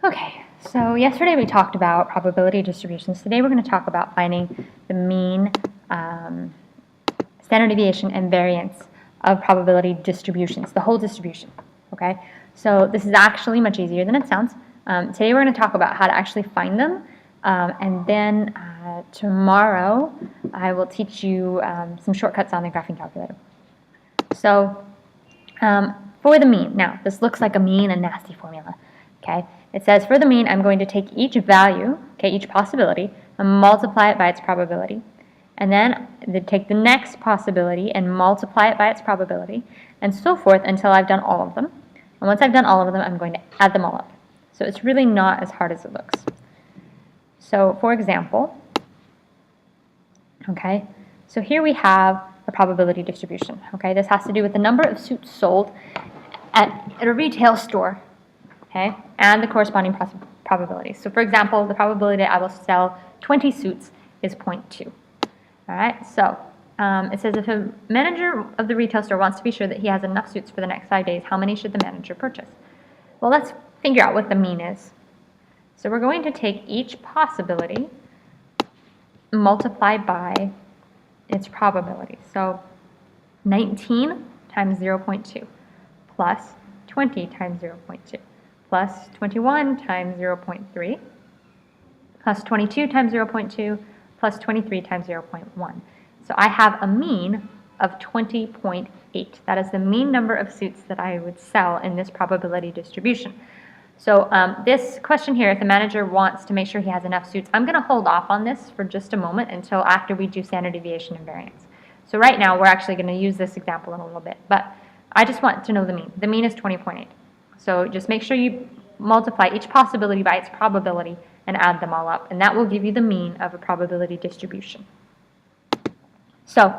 Okay, so yesterday we talked about probability distributions. Today we're going to talk about finding the mean, standard deviation, and variance of probability distributions, the whole distribution. Okay, so this is actually much easier than it sounds. Today we're going to talk about how to actually find them, and then tomorrow I will teach you some shortcuts on the graphing calculator. So for the mean, now this looks like a mean and nasty formula. Okay, it says for the mean I'm going to take each value, okay, each possibility, and multiply it by its probability. And then take the next possibility and multiply it by its probability, and so forth until I've done all of them. And once I've done all of them, I'm going to add them all up. So it's really not as hard as it looks. So for example, okay, so here we have a probability distribution. Okay, this has to do with the number of suits sold at a retail store, okay, and the corresponding probability. So for example, the probability that I will sell 20 suits is 0.2. All right, so it says if a manager of the retail store wants to be sure that he has enough suits for the next 5 days, how many should the manager purchase? Well, let's figure out what the mean is. So we're going to take each possibility multiplied by its probability. So 19 times 0.2 plus 20 times 0.2 plus 21 times 0.3 plus 22 times 0.2 plus 23 times 0.1. So I have a mean of 20.8. That is the mean number of suits that I would sell in this probability distribution. So this question here, if the manager wants to make sure he has enough suits, I'm going to hold off on this for just a moment until after we do standard deviation and variance. So right now we're actually going to use this example in a little bit, but I just want to know the mean. The mean is 20.8. So just make sure you multiply each possibility by its probability and add them all up, and that will give you the mean of a probability distribution. So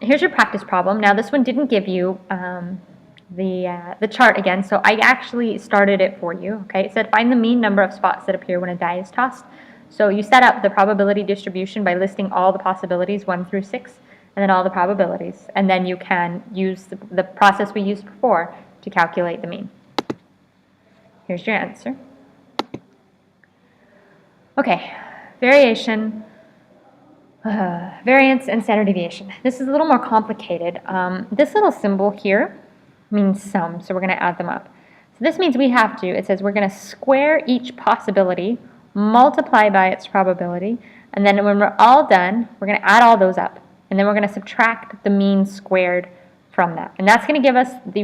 here's your practice problem. Now this one didn't give you the chart again, so I actually started it for you. Okay, it said find the mean number of spots that appear when a die is tossed. So you set up the probability distribution by listing all the possibilities 1 through 6, and then all the probabilities, and then you can use the process we used before to calculate the mean. Here's your answer. Okay, variation, variance, and standard deviation. This is a little more complicated. This little symbol here means sum, so we're going to add them up. So this means we have to, it says we're going to square each possibility, multiply by its probability, and then when we're all done, we're going to add all those up, and then we're going to subtract the mean squared from that. And that's going to give us the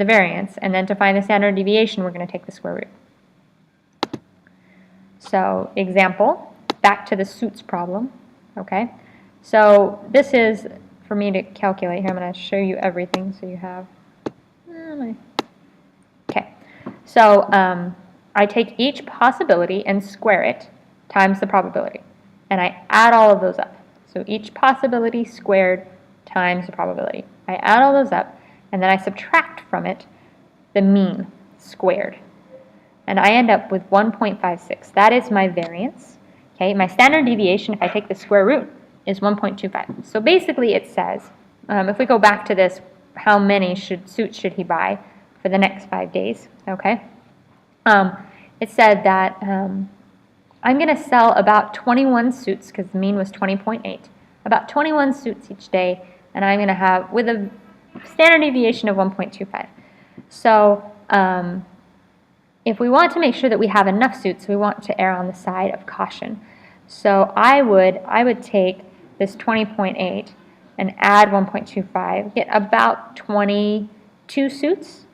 variance, and then to find the standard deviation, we're going to take the square root. So example, back to the suits problem, okay? So this is for me to calculate here. I'm going to show you everything so you have, okay. So I take each possibility and square it times the probability, and I add all of those up. So each possibility squared times the probability. I add all those up, and then I subtract from it the mean squared. And I end up with 1.56. That is my variance. Okay, my standard deviation, if I take the square root, is 1.25. So basically it says, if we go back to this, how many suits should he buy for the next 5 days, okay? It said that I'm going to sell about 21 suits, because the mean was 20.8, about 21 suits each day, and I'm going to have, with a standard deviation of 1.25. So if we want to make sure that we have enough suits, we want to err on the side of caution. So I would take this 20.8 and add 1.25, get about 22 suits,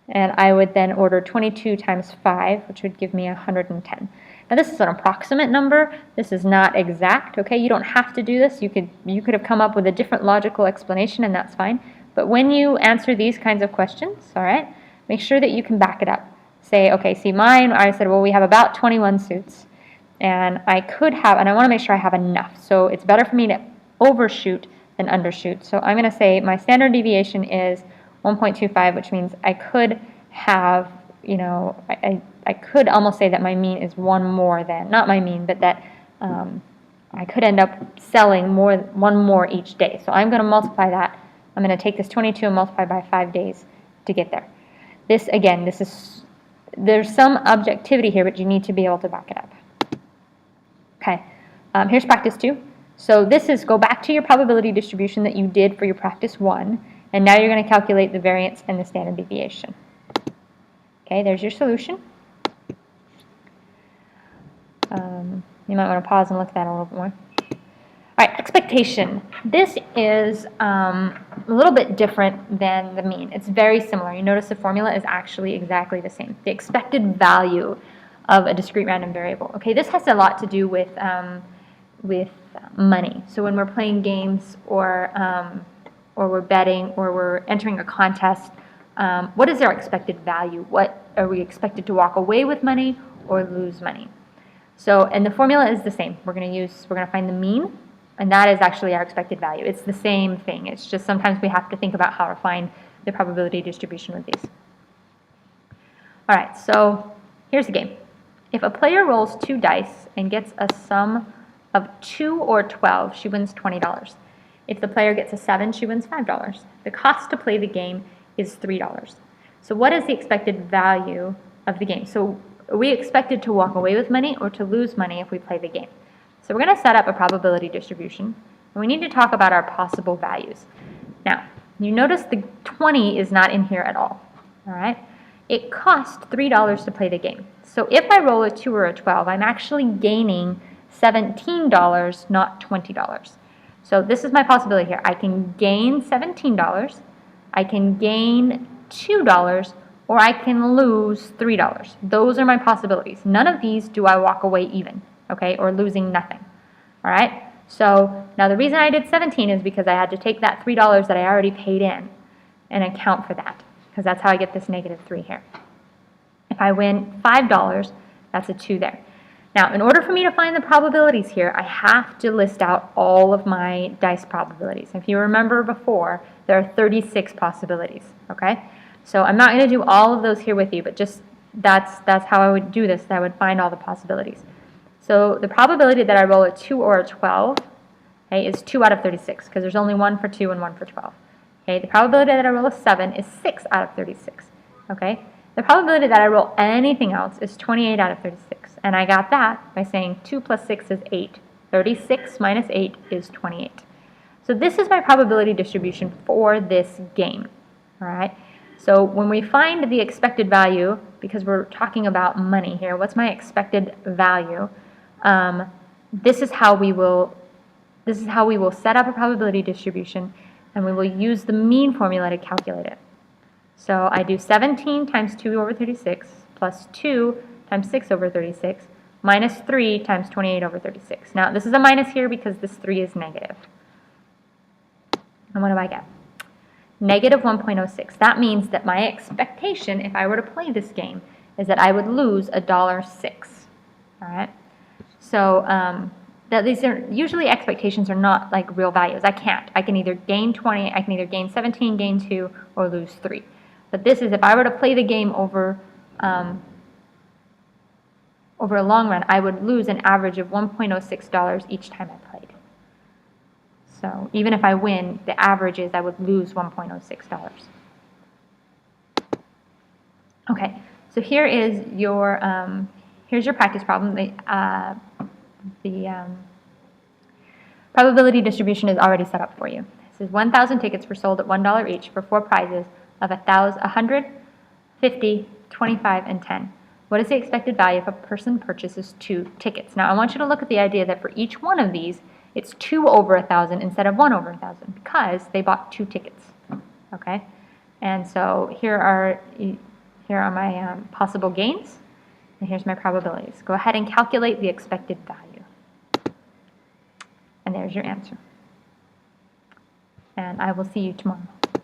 and I would then order 22 times 5, which would give me 110. Now this is an approximate number. This is not exact, okay? You don't have to do this. You could have come up with a different logical explanation, and that's fine. But when you answer these kinds of questions, all right, make sure that you can back it up. Say, okay, see mine, I said, well, we have about 21 suits, and I could have, and I want to make sure I have enough. So it's better for me to overshoot than undershoot. So I'm going to say my standard deviation is 1.25, which means I could have, you know, I could almost say that my mean is one more than, not my mean, but that I could end up selling one more each day. So I'm going to multiply that. I'm going to take this 22 and multiply by 5 days to get there. This, again, this is there's some objectivity here, but you need to be able to back it up. Okay, here's practice 2. So this is go back to your probability distribution that you did for your practice 1, and now you're going to calculate the variance and the standard deviation. Okay, there's your solution. You might want to pause and look at that a little bit more. All right, expectation. This is a little bit different than the mean. It's very similar. You notice the formula is actually exactly the same. The expected value of a discrete random variable. Okay, this has a lot to do with money. So when we're playing games or we're betting or we're entering a contest, what is our expected value? What are we expected to walk away with money or lose money? So, and the formula is the same. We're going to find the mean, and that is actually our expected value. It's the same thing. It's just sometimes we have to think about how to find the probability distribution with these. All right, so here's the game. If a player rolls 2 dice and gets a sum of 2 or 12, she wins $20. If the player gets a 7, she wins $5. The cost to play the game is $3. So what is the expected value of the game? So are we expected to walk away with money or to lose money if we play the game? So we're going to set up a probability distribution, and we need to talk about our possible values. Now, you notice the 20 is not in here at all. All right? It costs $3 to play the game. So if I roll a 2 or a 12, I'm actually gaining $17, not $20. So this is my possibility here. I can gain $17, I can gain $2, or I can lose $3. Those are my possibilities. None of these do I walk away even, okay, or losing nothing. All right? So now the reason I did 17 is because I had to take that $3 that I already paid in and account for that, because that's how I get this -3 here. If I win $5, that's a 2 there. Now, in order for me to find the probabilities here, I have to list out all of my dice probabilities. If you remember before, there are 36 possibilities, okay? So I'm not going to do all of those here with you, but just that's how I would do this. I would find all the possibilities. So the probability that I roll a 2 or a 12, okay, is 2 out of 36, because there's only 1 for 2 and 1 for 12. Okay, the probability that I roll a 7 is 6 out of 36. Okay, the probability that I roll anything else is 28 out of 36, and I got that by saying 2 plus 6 is 8. 36 minus 8 is 28. So this is my probability distribution for this game. All right. So when we find the expected value, because we're talking about money here, what's my expected value? This is how we will set up a probability distribution, and we will use the mean formula to calculate it. So I do 17 times 2 over 36 plus 2 times 6 over 36 minus 3 times 28 over 36. Now this is a minus here because this 3 is negative. And what do I get? Negative 1.06. That means that my expectation, if I were to play this game, is that I would lose $1.06. All right. So these are usually expectations are not like real values. I can either gain 20, I can either gain 17, gain 2, or lose 3. But this is if I were to play the game over a long run, I would lose an average of $1.06 each time I played. So even if I win, the average is I would lose $1.06. Okay, so here is your here's your practice problem. The probability distribution is already set up for you. It says 1,000 tickets were sold at $1 each for 4 prizes of 100, 50, 25, and 10. What is the expected value if a person purchases 2 tickets? Now I want you to look at the idea that for each one of these, it's 2 over 1,000 instead of 1 over 1,000 because they bought 2 tickets. Okay, and so here are my possible gains, and here's my probabilities. Go ahead and calculate the expected value, and there's your answer. And I will see you tomorrow.